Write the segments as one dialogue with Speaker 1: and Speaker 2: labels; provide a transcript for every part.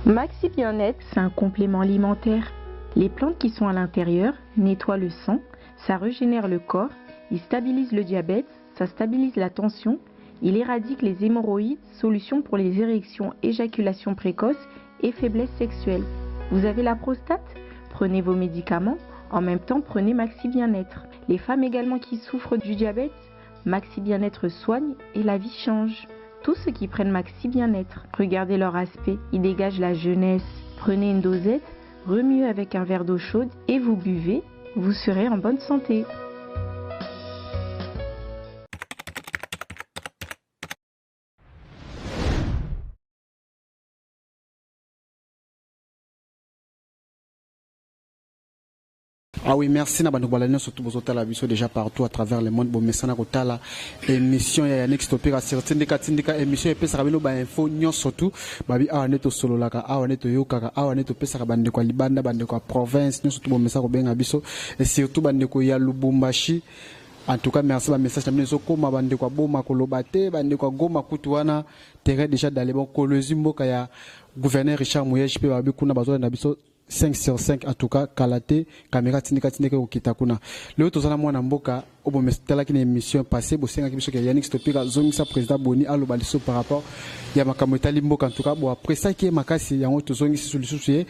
Speaker 1: Maxi Bien-être, c'est un complément alimentaire. Les plantes qui sont à l'intérieur nettoient le sang, ça régénère le corps, il stabilise le diabète, ça stabilise la tension, il éradique les hémorroïdes, solution pour les érections, éjaculation précoce et faiblesse sexuelle. Vous avez la prostate? Prenez vos médicaments, en même temps prenez Maxi Bien-être. Les femmes également qui souffrent du diabète, Maxi Bien-être soigne et la vie change. Tous ceux qui prennent Maxi Bien-être, regardez leur aspect, ils dégagent la jeunesse. Prenez une dosette, remuez avec un verre d'eau chaude et vous buvez, vous serez en bonne santé.
Speaker 2: Ah oui, merci na bandubalani surtout bozotala biso déjà partout à travers le monde. Bon mesana kotala émission ya Yannick Stopera tindika émission epesa kabino ba info nyon surtout babi awa neto sololaka awa neto yokaka awa neto pesa ka bande kwa libanda bande kwa province nyon surtout bon mesana ko benga biso et surtout bande ko ya Lubumbashi. En tout cas, merci. Message tamine sokoma bande kwa boma kolobate bande kwa goma kutuana terrain déjà dans les bons kolozimbo kaya gouverneur Richard Mouyej pe babi kuna bazo na biso 5 sur 5 en tout cas Kalate caméra tindika au kitakuna le tozana mwana mboka obo mestala kine émission passée bo senga kibiso ke Yannick Stopera zongisa président Boni alo baliso par rapport ya makambo etali mboka en tout cas bon après ça qui est makasi yango tozongisi solution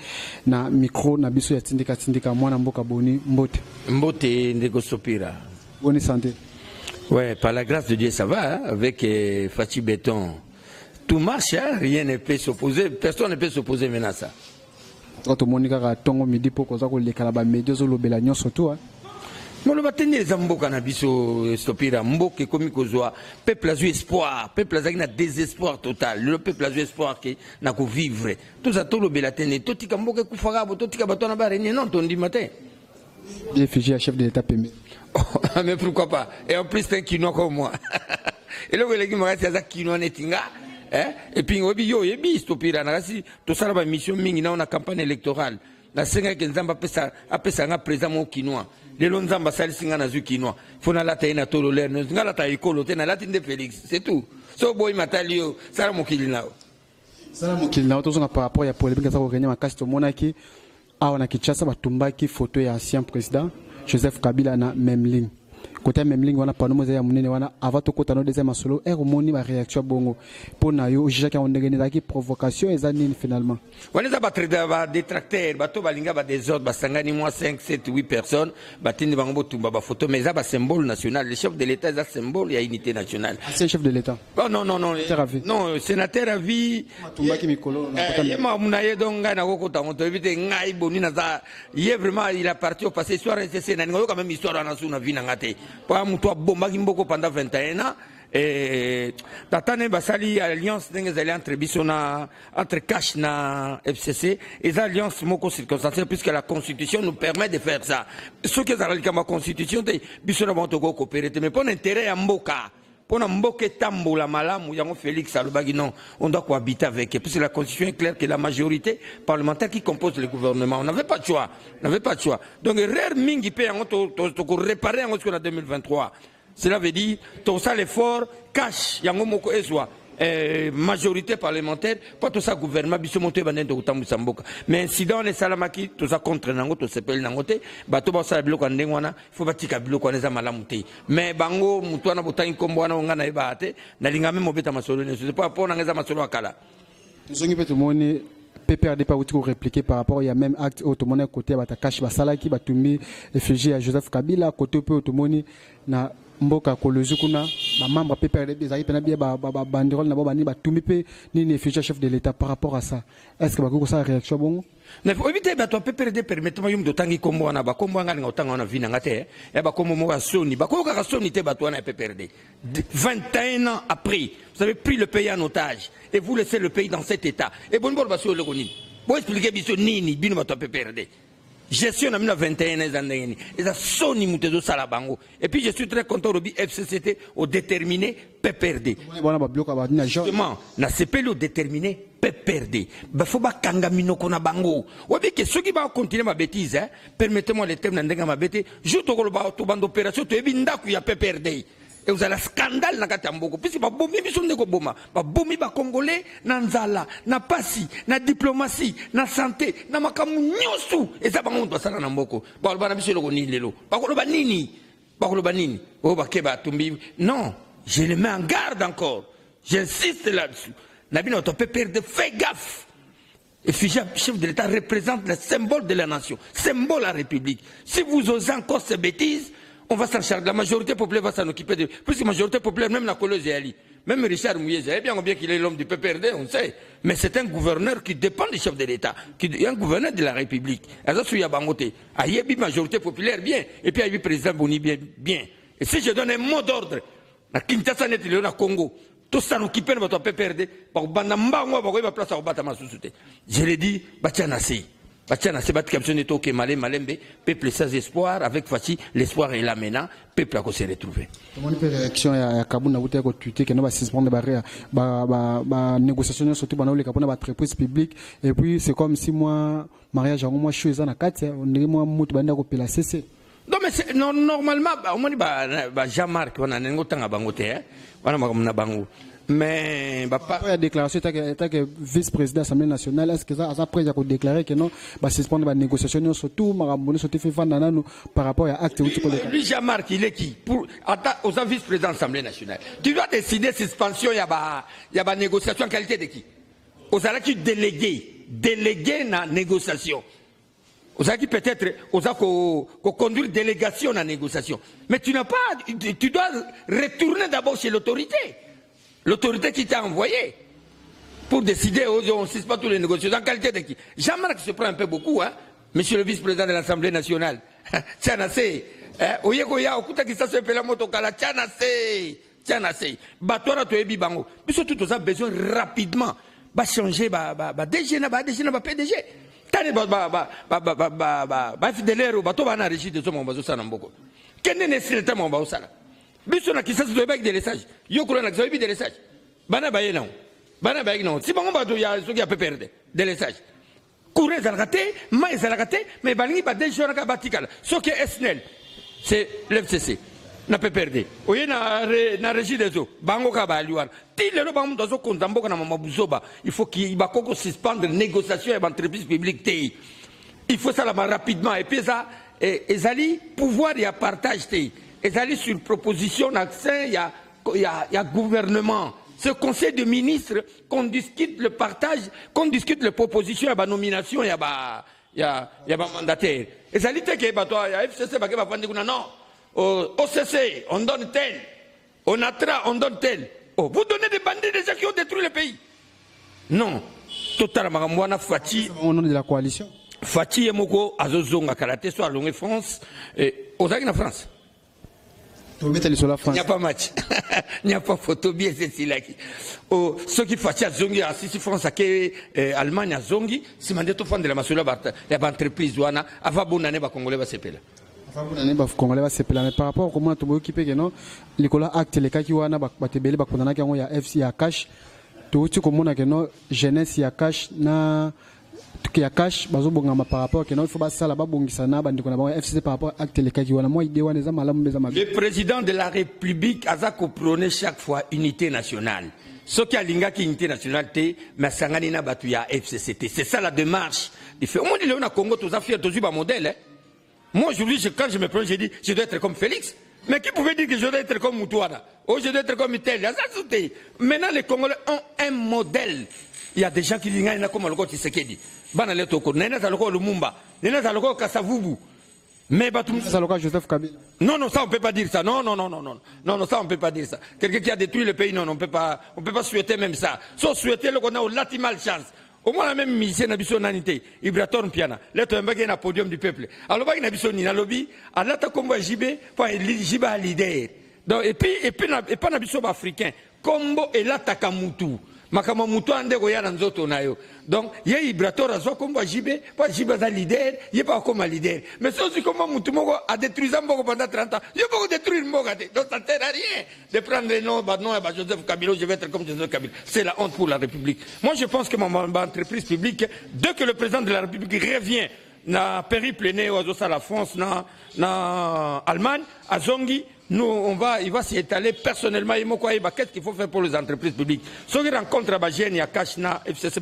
Speaker 2: na micro na biso ya tindika mwana mboka Boni mbote
Speaker 3: ndeko Stopera
Speaker 2: bonne santé.
Speaker 3: Ouais, par la grâce de Dieu ça va hein, avec Fachi Béton tout marche hein, rien ne peut s'opposer, personne ne peut s'opposer maintenant à ça.
Speaker 2: Quand on a tongo midi pour cause que les calabas médias ou l'obéla nyon surtout.
Speaker 3: Moi le matin les amboka na biso Stopera mboke komi kozwa peuple a eu espoir, peuple a na désespoir total, le peuple a eu espoir que na ko vivre. Tout ça tout l'obéla tene tout tika mboke kufaka bo tout tika batona ba régner non ton di matin.
Speaker 2: Bien figé à chef de l'état payé.
Speaker 3: Mais pourquoi pas? Et en plus c'est un Kinois comme moi. Et là les qui me reste ça Kinois netinga. Et puis on yo yebi Stopera na kasi to sala ba mission mingi na campagne électorale na senga ke nzamba apesa nga président mo Kinois lelo nzamba sali singa na zu Kinois fona la taina tolo ler nga la ta ikolo te na la tinde Félix c'est tout so boy matalio sala mo kilinao
Speaker 2: to zonga par rapport ya polémique ça ko gagner makasi to monaki awa na Kinshasa batumbaki photo ya ancien président Joseph Kabila na même ligne côté même ligne wana pano moza ya munene wana avant to kota no deuxième solo et remoni ba réaction bongo pona yo jija ka ondengene daki provocation ezanini finalement
Speaker 3: wana za batreda ba détracteur bato balinga ba désordre basangani moi 5 7 8 personnes batindi bango botumba ba photo mais za ba symbole national le chef de l'état za symbole ya unité nationale
Speaker 2: c'est chef de l'état
Speaker 3: non sénateur à vie
Speaker 2: tumbaki mikolo
Speaker 3: na munaye donga na kokota moto ebite ngai boni na za il vraiment il a parti au passé histoire c'est na ngoyo quand même histoire na suna vie na ngate pa mutu bombaki mboko pendant 21 ans et tatane basali alliance d'engezali entre bisona entre Cash na FCC et alliance moko circonstancielle puisque la constitution nous permet de faire ça ce que ça la constitution de bisona bon to coopérer mais pour intérêt ya mboka pour mboka tambola malamu yango Félix alobaki non on doit cohabiter avec puisque la constitution est claire que la majorité parlementaire qui compose le gouvernement on n'avait pas de choix donc erreur mingi pe yango to réparer yango jusqu'en 2023 cela veut dire tout ça l'effort Cash yango moko ezwa majorité parlementaire pas tout ça gouvernement biso monté banendo kutambisa mboka mais incident les salamaki tout ça contre nango to sepel nango te bato ba sala biloko ndenge wana faut batika biloko wana za malamu te mais bango mutu wana botangi kombo wana ngana eba te na linga même mobeta masolo ne c'est pas pour ngeza masolo akala
Speaker 2: zongi pe tumoni PPRD pas outil répliquer par rapport il y a même acte automone côté bata Cash basalaki batumbi réfugié à Joseph Kabila côté peu automoni na mboka kolozu kuna ba membre PPRD bezaki pena bien ba banderole na bani ba tumi pe ni futur chef de l'état par rapport à ça est-ce que ba ko ça réaction bon
Speaker 3: ne faut éviter ba to PPRD permettez-moi yum dotangi kombo na ba kombo ngani ngotanga na vina ngate e ba kombo mo ba soni ba ko ka soni te ba to na PPRD 21 ans après vous avez pris le pays en otage et vous laissez le pays dans cet état et bon ba so le koni bo expliquer biso nini bino ba to PPRD gestion en 2021 et ça sonne mutezo salabango et puis je suis très content de FCCT au déterminé PPRD justement na CPL au déterminé PPRD ba faut ba kangamino kona bango obi que ceux qui va continuer ma bêtise hein permettez-moi le terme ndenga ma bêtise je to ko ba to bande opération to ebi ndaku ya PPRD Et vous avez un scandale dans le Mboko. Puisque les bomi ba Congolais, na nzala, na pasi, na diplomatie, na santé, na makamu nyosu. Et ça, on doit ça dans Mboko. Non, je le mets en garde encore. J'insiste là-dessus. Nabi notre pépère de fait gaffe. Et Fija, chef de l'État, représente le symbole de la nation, symbole de la République. Si vous osez encore ces bêtises, on va s'en charger. La majorité populaire va s'en occuper de. Puisque la majorité populaire, même la Colosse et Ali, même Richard Mouyez, bien qu'il est l'homme du PPRD, on sait. Mais c'est un gouverneur qui dépend du chef de l'État, qui est un gouverneur de la République. Alors, il y a Bangote. Il y a une majorité populaire, bien. Et puis, il y a le président Boni, bien. Et si je donne un mot d'ordre, la Kinshasa n'est pas le Congo. Tout ça nous qui peine votre PPRD, je l'ai dit, c'est Malembe, peuple sans espoir, avec Fachi, l'espoir est là maintenant, peuple a se retrouver.
Speaker 2: Comment une réaction à Kabouna, vous avez tweeté que nous va suspendre les négociations surtout dans les entreprises publiques, et puis c'est comme si moi, mariage en moi, je suis en Akatia, on est moi, la CC.
Speaker 3: Non, mais normalement, Jean-Marc, on a un autre bangote, mais
Speaker 2: la déclaration que vice-président de l'Assemblée nationale, est-ce que ça après a déclaré que non, suspendre les négociations surtout, par rapport à l'acte.
Speaker 3: Lui, Jean-Marc, il est qui aux vice-président de l'Assemblée nationale. Tu dois décider suspension, il y a une négociation en qualité de qui? Aux qui délégué na négociation. Vous avez peut-être conduire délégation à négociation. Mais tu n'as pas, tu dois retourner d'abord chez l'autorité. L'autorité qui t'a envoyé pour décider, on ne suspend toutes les négociations. En qualité de qui? Jean-Marc se prend un peu beaucoup, hein, monsieur le vice-président de l'Assemblée nationale. Tianase, Oyegoya, Okuta qui s'appelle la motokala, Tianase, Batora Toebi Bango. Mais surtout, tu as besoin rapidement de changer, DG, PDG. Tane fidèle au bateau va na régir de mon bateau sanamboko. Quel n'est le mon bateau sala? Bissona qui s'est avec des messages. Yokura n'a pas des messages. Bana baye non. Bana baye non. Si bon bateau ya ce qui a pu perdre des messages. Courez à la raté, mais à la raté, mais balingi pas des jours à batikal. Ce qui est SNEL, c'est l'FCC. N'a pas perdu. Oye na régir des eaux. Bango kabaluan. Il faut qu'il y ait suspendre les négociations avec l'entreprise publique. Il faut ça rapidement. Et puis ça, ils pouvoir y partage. Ils allaient sur proposition d'accès, il y a gouvernement. Ce conseil de ministres, qu'on discute le partage, qu'on discute les propositions, il y a nomination, il y a mandataire. Ils allaient dire que il y a FCC, non, OCC, on donne tel, on attra, on donne tel. Oh, vous donnez des bandits déjà qui ont détruit le pays. Non. Totalement, Fati.
Speaker 2: Au nom de la coalition.
Speaker 3: Fati et Moko, Azozonga, Kalate, soit Longue France, et aux en France. Il n'y a pas match. Il n'y a pas photo bien, c'est là. Ceux qui font à Zongi, à Sissi France, à Allemagne, à Zongi, si on dit de la Massoula, il y a une entreprise, avant bonne année, Congolais va s'épeler.
Speaker 2: Mais par rapport à comment tu occupé que non l'école acte les cas qui wana batebele bakondana ki ya FC ya cash to tu komona que non jeunesse ya cash na ki ya cash bazo bongama par rapport que non il faut ba sala ba bongisa na bandiko na ba FC par rapport acte les cas qui wana moi idée wana za malamu beza mabe.
Speaker 3: Le président de la République a prôné chaque fois unité nationale. Ce qui a l'ingaki unité nationale té mais sangani na batu ya FCCT. C'est ça la démarche. Il fait au moins il est au Congo tous affaires tous ba modèle hein. Moi, aujourd'hui, quand je me prends, j'ai dit, je dois être comme Félix. Mais qui pouvait dire que je dois être comme Moutouana? Ou je dois être comme Itel? Maintenant, les Congolais ont un modèle. Il y a des gens qui disent, il y a comme le côté Sekedi. Bana le toko, nena zaloko Lumumba, nena zaloko Kasavubu. Mais
Speaker 2: Joseph Kabila.
Speaker 3: Non, ça on peut pas dire ça. Non, ça on peut pas dire ça. Quelqu'un qui a détruit le pays, non, on peut pas souhaiter même ça. Sauf souhaiter le qu'on a au latimal chance. Au moins la même musicien n'habite nanité, Ibraton Piana, là tu as un podium du peuple. Alors il n'habite ni dans lobby, à l'ata combo JB, pour JB à leader. Donc et pas n'habite africain, combo et là Takamutu. Makamutu ande goya dans zoto nayo. Donc il y a Ibraton azo combo JB, pas JB à leader, il y a pas comme leader. Mais c'est aussi comment Mutu Mogo a détruit Zambogo pendant 30 ans. Il y a pas détruire Mogate. Donc ça ne sert à rien de prendre les noms, Joseph Kabila, je vais être comme Joseph Kabila. C'est la honte pour la République. Moi je pense que mon entreprise publique, dès que le président de la République revient na périple né aux la France, na Allemagne, à Zongi, nous, il va s'y étaler personnellement. Qu'est-ce qu'il faut faire pour les entreprises publiques? Ceux qui rencontrent Abagène, il y a Kachna, FCC,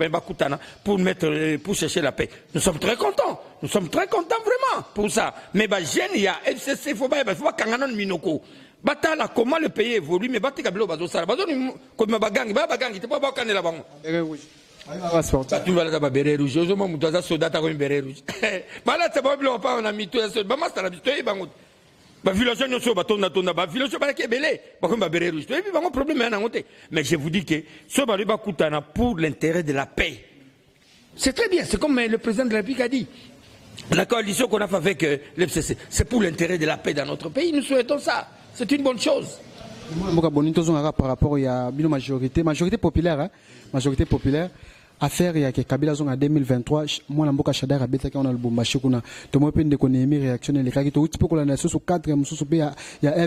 Speaker 3: pour chercher la paix. Nous sommes très contents. Nous sommes très contents vraiment pour ça. Mais Abagène, il y a FCC, il faut pas Kanganon Minoko. Batala, comment le pays évolue, mais Batika Blo Bazo Sara. Bazo, comme Bagangi, il ne pas Bakane là-bas. Tu vas là-bas, béret rouge. Je me dis, tu soldat, tu as un béret rouge. Là, c'est pas on a mis tout ça. Bah, c'est la vie. Mais je vous dis que ce pour l'intérêt de la paix. C'est très bien, c'est comme le président de la République a dit. La coalition qu'on a fait avec l'FCC, c'est pour l'intérêt de la paix dans notre pays. Nous souhaitons ça. C'est une bonne chose.
Speaker 2: Par rapport à la majorité populaire, affaire il y a que Kabila zone en 2023 moi na mboka Shadara beta ka on a Lubumbashi kuna to mo pende ko nemi réaction les kaki to tipo ko la nation sur 4 mususu pe ya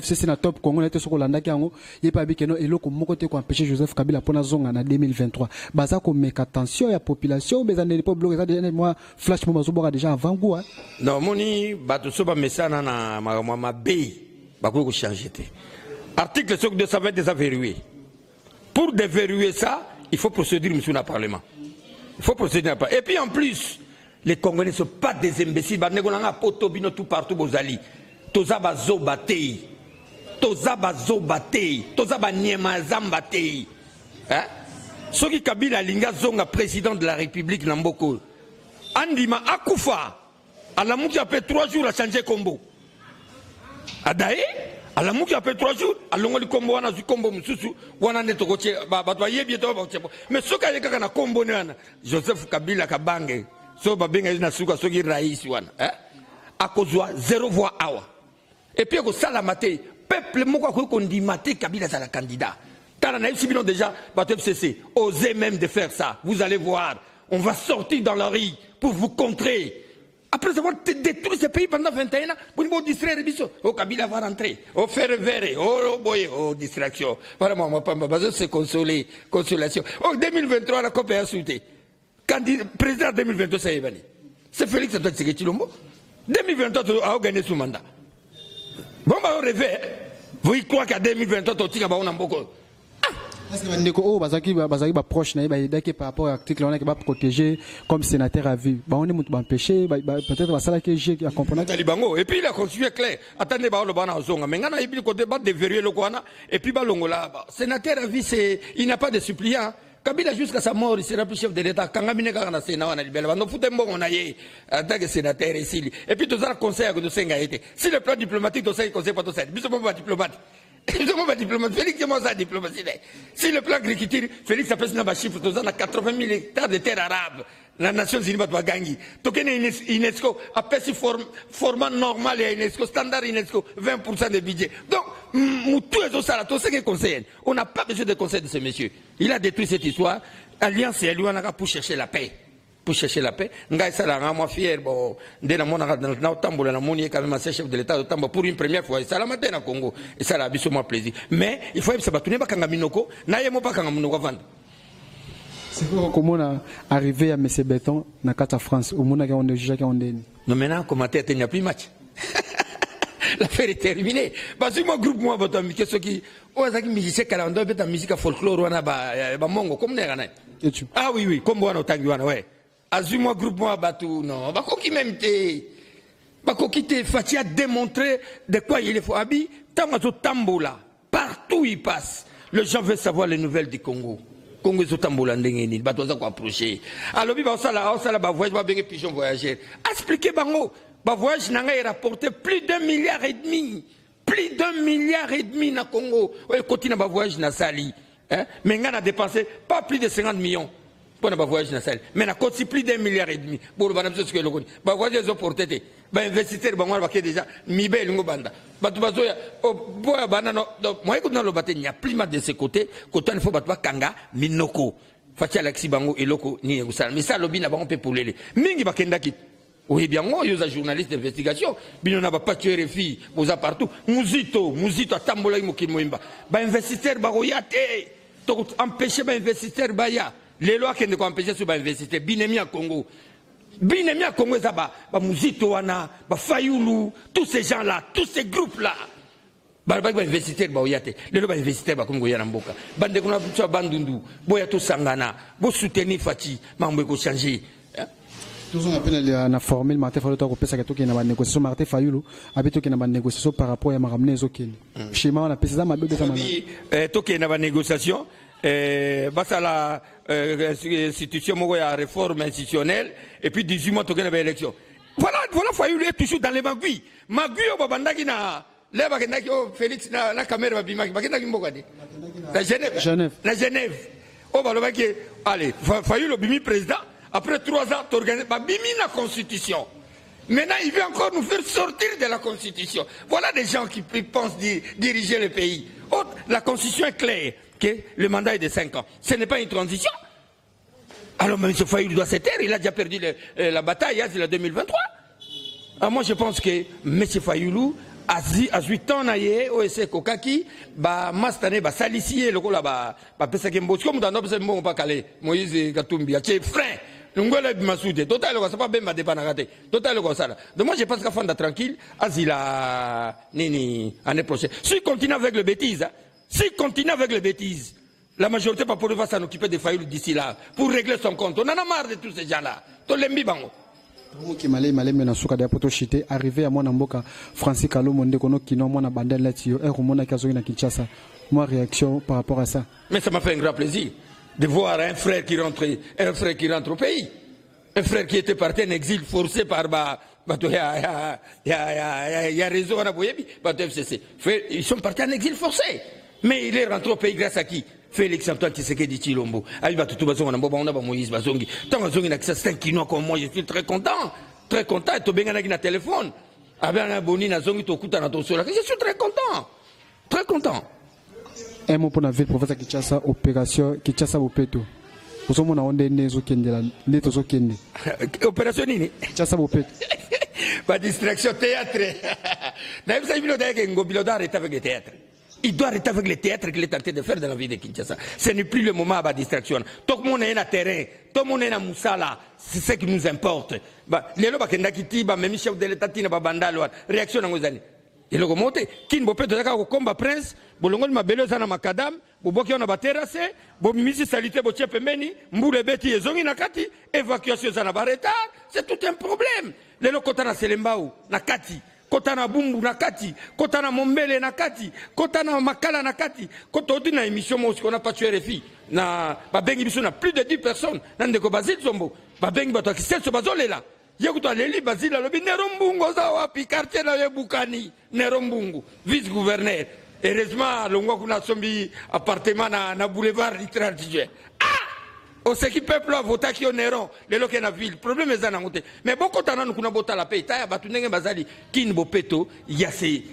Speaker 2: FCC na top Congo na te soko landa kango yepa bi keno eloko moko te ko empêcher Joseph Kabila pona zone en 2023 baza ko meka attention ya population mais ne pas bloquer ça déjà moi flash mo bazo boka déjà avant goût
Speaker 3: non moni bato so ba mesana na ma be ba ko changer te article 220 déjà verrouillé pour déverrouiller ça il faut procéder monsieur le parlement. Il faut procéder à pas. Et puis en plus, les Congolais ne sont pas des imbéciles. Tout partout, Bozali. Tozaba Zobatei. Tozaba Zobatei. Tozaba Niemazambatei. Ce qui Kabila Linga Zonga, président de la République Namboko. Andima Akoufa. À la mouki après 3 jours à changer combo. Adae. À la mouki après 3 jours, à l'ongoli combo wana zu combo mususu wana neto koche ba toye bieto ba koche mais soka yeka na combo wana Joseph Kabila Kabange so ba benga na suka soki rais wana akozwa 0 voix awa et puis ko sala maté peuple moko ko ndimate Kabila za la candidat tala na ici bilan déjà ba FCC osez même de faire ça vous allez voir on va sortir dans la rue pour vous contrer. Après avoir détruit ce pays pendant 21 ans, pour nous distraire, oh Kabila va rentrer, oh faire verre, oh boy, oh distraction. Vraiment, moi, pas besoin de consoler, consolation. Oh 2023, la COP est insultée. Président 2022, c'est évani. C'est Félix Antoine Tshisekedi Tshilombo. 2023, a gagné son mandat. Bon, bah, on rêve, vous y croyez qu'à 2023, tu vas avoir un beaucoup.
Speaker 2: Est-ce que Ndeko bazaki proche na ba par rapport à l'article on a va protéger comme sénateur à vie ba on est mutu empêcher peut-être va ça que j'ai à comprendre
Speaker 3: Talibango et puis il a continué clair attendez ba lo bana zonga mais ngana ibi côté ba de vérifier le kwana et puis ba longola sénateur à vie c'est il n'a pas de suppliant Kabila jusqu'à sa mort il sera plus chef de l'état kangamine ka na sénat wana libela no fute mbongo na ye en tant que sénateur ici et puis tous les conseils que de senga été si le plan diplomatique de conseil pas tout ça biso pas diplomate. Félix est mon diplomatie. Si le plan agriculture, Félix a fait un chiffre de 80 000 hectares de terres arabes, la Nations Unies va gagner. Token UNESCO a fait format normal et UNESCO, standard UNESCO, 20% de budget. Donc, on n'a pas besoin de conseil de ce monsieur. Il a détruit cette histoire. Alliance et lui, on a pour chercher la paix. Pour chercher la paix, ngai ça la moi fier bon dès la mona na tambola na moni quand même chef de l'état de tambo pour une première fois ça la matin na Congo et ça la biso moi plaisir mais il faut que ça batune ba kanga minoko na yemo pa kanga minoko vendre
Speaker 2: c'est comment on a arrivé à monsieur Béton na kata France au mona on juge qui on deni
Speaker 3: non maintenant comment il n'y a plus match l'affaire est terminée parce que mon groupe moi bato mi qu'est-ce qui ozaki musicien calando beta musique folklore wana ba mongo comme ne gana ah oui comme wana otangi wana ouais Azuma groupe moi batou non bakoki même te bakoki te Fati a démontré de quoi il faut habiller tamazo tambola partout il passe les gens veulent savoir les nouvelles du Congo zo tambola ndengeni bato za ko approcher alors bi ba sala ba voyage ba bengi pigeon voyageur expliquer bango ba voyage nanga il rapporté plus d'1,5 milliard plus d'1,5 milliard na Congo ouais continue ba voyage na sali hein mais nga a dépensé pas plus de 50 millions pour ne pas voyager dans la mais on a coûté plus d'1,5 milliard pour le bonhomme ce que le connaît bah voyager aux portés bah investisseurs bah moi bah déjà mibel ngo banda bah tu vas zoya oh boya banano moi écoute dans le bâtiment il y a plus mal de ce côté il faut bah kanga minoko Fati Alexis Bango et loko ni ngusala mais ça lobby n'a pas on peut pour les mingi bah kenda kit oui bien moi yo journaliste d'investigation bino na ba pas tuer filles boza partout muzito a tambola imokimo imba bah investisseurs bah royate to empêcher bah investisseurs bah ya les lois qui ne sont empêchées sur l'investissement, Binemia Congo. Binemia Congo, Muzito Wana, Fayulu, tous ces gens-là, tous ces groupes-là. balobaki bainvestisseur baoya te lelo bainvestisseur bakomi koya na mboka bandeko na biso ya bandundu boya tosangana bosoutenir Faci makambo ekochange.
Speaker 2: Tout on appelle la formule Martin Fayulu to pesa keto kina ba négociation Martin Fayulu abi to kina ba négociation par rapport à maramne ezokeni schéma on a pesa ma bebe sama
Speaker 3: to kina ba négociation basa la institution moko ya réforme institutionnelle et puis 18 mois to kina ba élection. Voilà Fayulu est toujours dans les magouilles au babandaki na leba kendaki Félix na caméra babimaki bakendaki mboka de na Genève o balobaki allez Fayulu bimi président. Après 3 ans, tu organises la Constitution. Maintenant, il veut encore nous faire sortir de la Constitution. Voilà des gens qui pensent diriger le pays. Oh, la Constitution est claire, que le mandat est de 5 ans. Ce n'est pas une transition. Alors, M. Fayulu doit se taire, il a déjà perdu la bataille, c'est la 2023. Alors, moi, je pense que M. Fayulu, à 8 ans, OSC Kokaki, Mastane, Salissier, le Kola, Pesakembo, comme dans notre monde, pas calé, Moïse Gatumbi, frère. Total donc moi je pense qu'à fond tranquille Azila nini année prochaine si continue avec les bêtises la majorité pas pour s'en occuper de Fayulu d'ici là pour régler son compte on en a marre de tous ces gens là to lembi bango
Speaker 2: qui malé mena suka da poto chité arrivé à mon mboka Francis Kalo monde kono kino mona bandel là tio et mona kazoki na Kinshasa moi réaction par rapport à ça
Speaker 3: mais ça m'a fait un grand plaisir de voir un frère qui rentre au pays. Un frère qui était parti en exil forcé par il y a raison à Boyebi, FCC. Ils sont partis en exil forcé. Mais il est rentré au pays grâce à qui? Félix Antoine Tshisekedi Tshilombo. Il va tout bazonga na on a Moïse Bazongi. Tant bazongi na kisa 5 kinois comme moi, je suis très content. Très content et to benga na téléphone. Avec un boni na zongi to kuta na to sola. Je suis très content. Très content.
Speaker 2: Un mot pour la ville professeur Kinshasa opération Kinshasa Bopeto. Vous sommes on a nezo kendela neto zo kende.
Speaker 3: Opération nini?
Speaker 2: Kinshasa Bopeto.
Speaker 3: Pas distraction théâtre. D'ailleurs ça il veut dire que Ngobilo doit arrêter avec le théâtre. Il doit arrêter avec le théâtre qu'il est en train de faire dans la vie de Kinshasa. Ce n'est plus le moment à la distraction. Tout le monde est à terrain, tout le monde est à Moussala. C'est ce qui nous importe. Les lois qui disent même chef de l'État tina babandalo réaction dans les années. Et le remonte, qui ne peut pas au combat prince, bolongol ma belle zana makadam, boboki on a batterase, bomimisi salité boche pembeni, mboule beti ezongi nakati, évacuation zana retard, c'est tout un problème. Les lokotana selembao, nakati, kotana bumbu nakati, kotana mombele nakati, kotana makala nakati, kototi na émission mos qu'on a pas tué RFI, na babengi biso na plus de 10 personnes, nandeko Basile Zombo, babengi bato ki sel so bazole là. Yekuta leli Basile alobi Nerombungu za wapi quartier na Yebukani Nerombungu vice-gouverneur heureusement longwa kuna sombi appartement na boulevard littéraire Tijé au ce qui peuple a voté qui Neron le loke na ville problème ezana ngote mais beaucoup tana kuna bota la paix taya batu ndenge bazali kin bopeto il y a c'est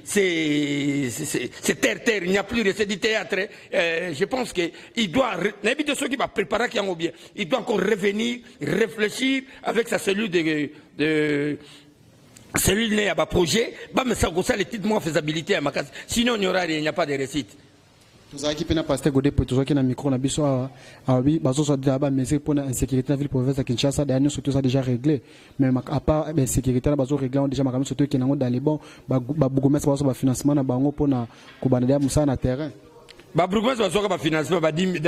Speaker 3: terre il n'y a plus de du théâtre je pense que il doit n'habite ceux qui va préparer qui en bien il doit encore revenir réfléchir avec sa cellule de cellule à projet mais ça les petites moins faisabilité à ma case sinon il n'y a pas de réussite.
Speaker 2: Tout ça qui peine à passer godé pour tout ça qui na micro na biso oui bazo so d'aba mais c'est pour la insécurité dans ville province de Kinshasa dernier surtout ça déjà réglé mais à part sécurité na bazo réglé on déjà makami surtout qui na dans les bons ba bougomès bazo ba financement na bango pour na ko banada musa na terrain
Speaker 3: ba bougomès bazo ba financement ba 10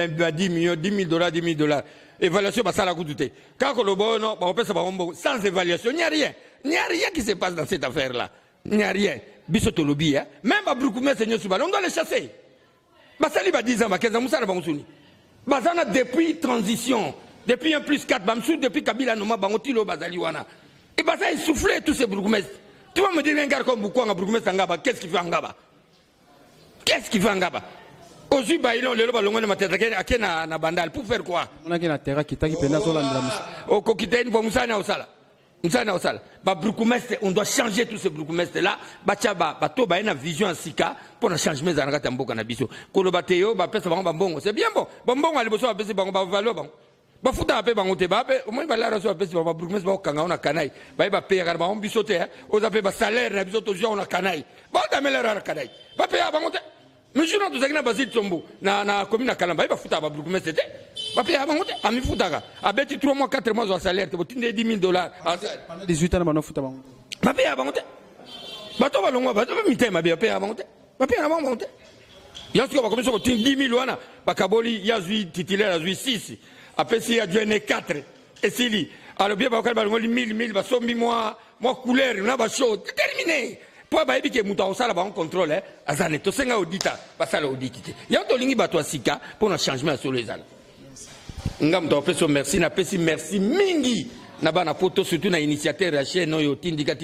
Speaker 3: millions $10 000 évaluation ba sala goudouté quand ko lobo non ba opesa ba ombo sans évaluation il n'y a rien qui se passe dans cette affaire là il n'y a rien biso to lobby hein même ba bougomès seigneur Soubal on doit les chasser. Basali ba 10 ans, 15 ans, Moussa Bangoussouni. Bazana depuis transition, depuis 1+4, Bamsou, depuis Kabila Noma, Bangotilo, Bazali Wana. Et Bazali soufflait tous ces bourgmestres. Tu vas me dire un gars comme Boukouan, un bourgmestre Angaba, qu'est-ce qu'il fait Angaba? Qu'est-ce qu'il fait Angaba? Aujourd'hui, Baïlon, le Loba Longo de Matétaken, à Kena, na Bandal, pour faire quoi?
Speaker 2: On a la terre qui t'a qui pénale sur l'Andra.
Speaker 3: Au Kokitaine, pour Moussa Naosala. On doit changer tous ces bourgmestres là. Toba a une vision en Sika pour changer les années Tambo Canabiso. Kolobateo, Bon, c'est bien bon. Bon, allez, bonsoir, Bessie Bango, Valo. Bafuta a payé Bangote Babe, au moins, la raison à Bessie Bango, bourgmestre Kanga, on a canaille. Baïba payer à Bango Bissoté, aux appels salaire, à Bissoto, on a canaille. Bon, t'as l'air à canaille. Pas payer à Bangote. Monsieur, nous avons Basile Tombo, na commune à Kalamba, il va foutre à bourgmestre. Va payer à Bangote, à mi foutaga. À Betty 3 mois, 4 mois de salaire, tu vas $10 000.
Speaker 2: Pendant 18 ans, on a foutu à Bangote.
Speaker 3: Va payer à Bangote. Bato va longo, bato va mité, ma bien payer à Bangote. Papier n'a pas monté. Il y a ce qu'on va commencer à 10 000 wana. Bakaboli, il y a 8 titulaires, il y a 6. Après, il y a 4. Et s'il alors bien, il y a 1000, moi couleur, on a pas chaud. Terminé. Pour que les gens soient en contrôle, ils sont en audit. Il y a un bateau à Sika pour un changement sur les ans. Merci, merci mingi. Nabana poto surtout na initiateur ya chaîne no yo tindika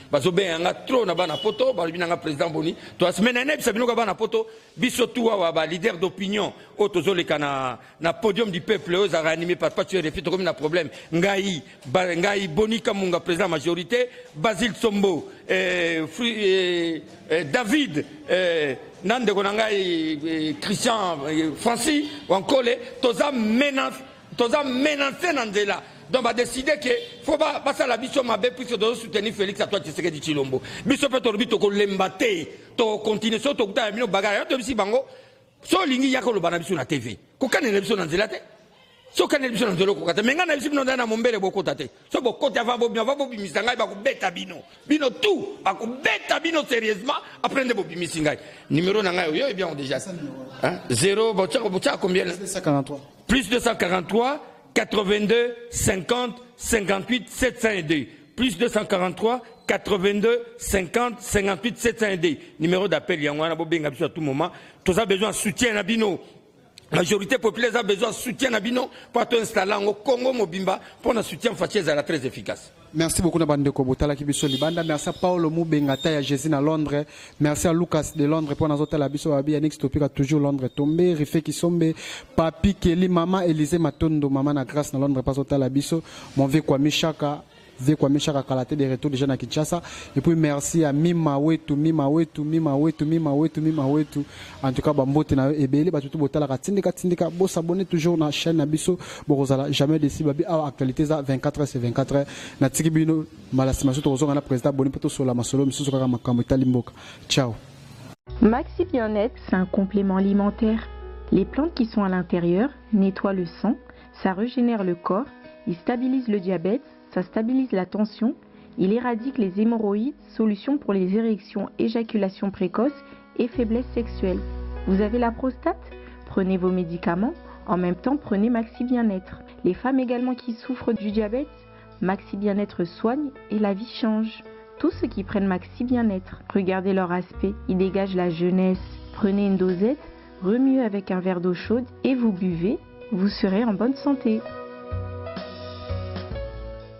Speaker 3: bazo be nga trop nabana poto balobi nga président Boni to semaine ene bisabino ka bana poto biso tout wa ba leader d'opinion otozo le kana na podium du peuple aux animé par pas tu refit comme na problème ngai Boni Kamunga président majorité Basile Sombo David nande konanga Christian Francis ou encore toza menacé nandela. Donc, on va décider qu'il ne faut pas passer à la mission Mabé puisque de soutenir Félix à toi, tu sais que tu Chilombo. Mission peut te l'embatter, tu continues, tu as mis au bagage, tu as mis bango. So lingi yako lo bana biso na TV. Ko kana biso na nzela te. So kana biso na nzela ko kata. Menga na biso na mombele boko tate. So boko ta va bo bimisanga ba ko beta bino. Bino tout, ba ko beta bino sérieusement après de bo bimisinga. Numéro na ngai yo bien déjà. Hein 0 bocha combien
Speaker 2: 243.
Speaker 3: Plus 243 82 50 58 702 plus 243 82 50 58 702 numéro d'appel yangwana bobenga biso à tout moment. Tous a besoin de soutien na bino. La majorité populaire a besoin de soutien na bino pour t'installer au Congo Mobimba pour un soutien facile à la très efficace.
Speaker 2: Merci beaucoup na bande ko botala kibiso libanda. Merci à Paolo Mubengata ya Jésus na Londres. Merci à Lucas de Londres pour na zota la biso babi Yannick Topika toujours Londres tombé Rife Kisombe Papi Kelly Mama Élisée Matondo Mama na grâce na Londres pas zota la biso mon vieux Kwame Chaka Kalate de retour déjà na Kinshasa et puis merci à Mima Wetu en tout cas bambote na ebele ba tout botala katindika bo s'abonner toujours na chaîne na biso bozala jamais déci babi a actualité za 24h sur 24h na tikibino malasima to ozonga na président Boni poto sola masolo misusu kaka makambo italimboka. Ciao.
Speaker 1: Maxi Bien-être, c'est un complément alimentaire. Les plantes qui sont à l'intérieur nettoient le sang, ça régénère le corps, il stabilise le diabète, ça stabilise la tension, il éradique les hémorroïdes, solution pour les érections, éjaculation précoce et faiblesse sexuelle. Vous avez la prostate? Prenez vos médicaments, en même temps prenez Maxi Bien-être. Les femmes également qui souffrent du diabète, Maxi Bien-être soigne et la vie change. Tous ceux qui prennent Maxi Bien-être, regardez leur aspect, ils dégagent la jeunesse. Prenez une dosette, remuez avec un verre d'eau chaude et vous buvez, vous serez en bonne santé.